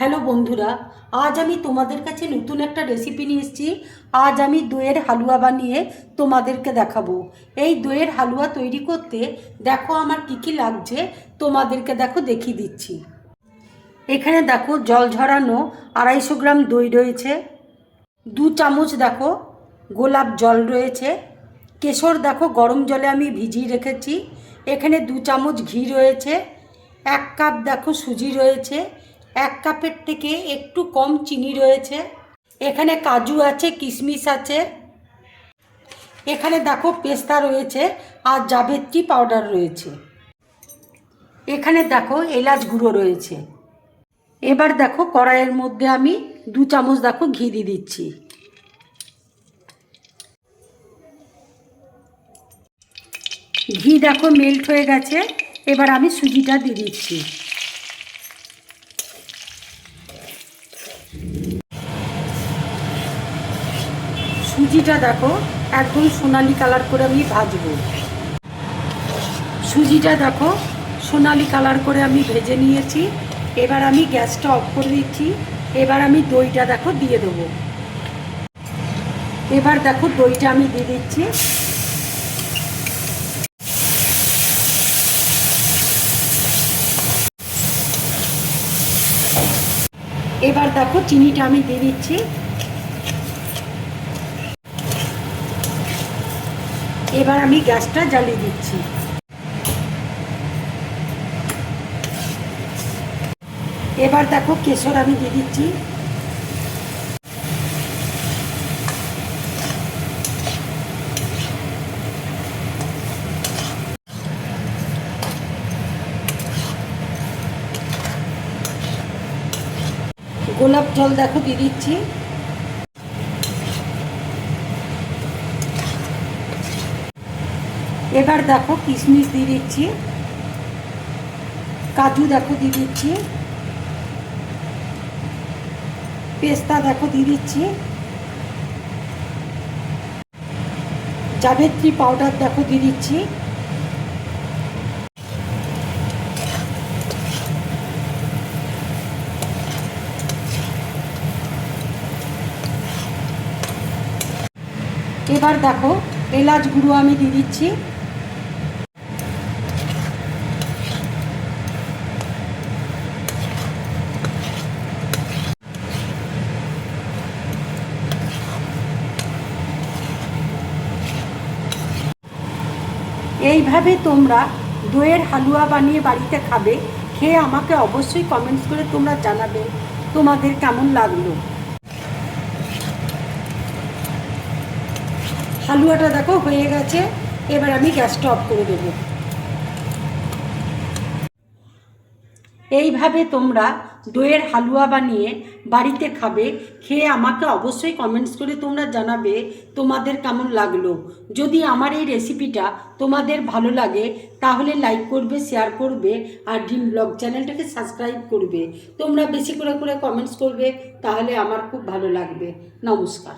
Hello বন্ধুরা, আজ আমি তোমাদের কাছে নতুন একটা রেসিপি নিয়ে এসেছি। আজ আমি দইয়ের হালুয়া বানিয়ে তোমাদেরকে দেখাবো। এই দইয়ের হালুয়া তৈরি করতে দেখো আমার কী কী লাগছে, তোমাদেরকে দেখো দেখিয়ে দিচ্ছি। এখানে দেখো জল ঝরানো 250 গ্রাম দই রয়েছে, 2 চামচ দেখো গোলাপ জল রয়েছে, কেশর দেখো গরম জলে আমি ভিজিয়ে রেখেছি, এখানে 2 চামচ ঘি রয়েছে, 1 কাপ দেখো সুজি রয়েছে, 1 কাপের থেকে একটু কম চিনি রয়েছে, এখানে কাজু আছে, কিশমিশ আছে, এখানে দেখো পেস্তা রয়েছে আর জাবেত্রী পাউডার রয়েছে, এখানে দেখো এলাচ গুঁড়ো রয়েছে। এবার দেখো কড়াইয়ের মধ্যে আমি 2 চামচ দেখো ঘি দিয়ে দিচ্ছি। ঘি দেখো মেল্ট হয়ে গেছে, এবার আমি সুজিটা দিয়ে দিচ্ছি। সুজিটা দেখো একদম সোনালি কালার করে আমি ভাজবো। সুজিটা দেখো সোনালি কালার করে আমি ভেজে নিয়েছি। এবার আমি গ্যাসটা অফ করে দিচ্ছি। এবার আমি দইটা দেখো দিয়ে দেবো। এবার দেখো দইটা আমি দিয়ে দিচ্ছি। এবার দেখো চিনিটা আমি দিয়ে দিচ্ছি। এবার আমি গ্যাসটা জ্বালিয়ে দিচ্ছি। এবার দেখো কেশর আমি দিয়ে দিচ্ছি। গোলাপ জল দেখো দিয়ে দিচ্ছি। এবার দেখো কিশমিশ দিয়ে দিচ্ছি, কাজু দেখো দিয়ে দিচ্ছি, পেস্তা দেখো দিয়ে দিচ্ছি, জাবেত্রী পাউডার দেখো দিয়ে দিচ্ছি। এবার দেখো এলাচ গুঁড়ো আমি দিয়ে দিচ্ছি। এইভাবে তোমরা দইয়ের হালুয়া বানিয়ে বাড়িতে খাবে। খেয়ে আমাকে অবশ্যই কমেন্টস করে তোমরা জানাবে তোমাদের কেমন লাগলো। হালুয়াটা দেখো হয়ে গেছে, এবার আমি গ্যাসটা অফ করে দেবো। এইভাবে তোমরা দইয়ের হালুয়া বানিয়ে বাড়িতে খাবে। খেয়ে আমাকে অবশ্যই কমেন্টস করে তোমরা জানাবে তোমাদের কেমন লাগলো। যদি আমার এই রেসিপিটা তোমাদের ভালো লাগে তাহলে লাইক করবে, শেয়ার করবে আর ড্রিম ব্লগ চ্যানেলটাকে সাবস্ক্রাইব করবে। তোমরা বেশি করে কমেন্টস করবে, তাহলে আমার খুব ভালো লাগবে। নমস্কার।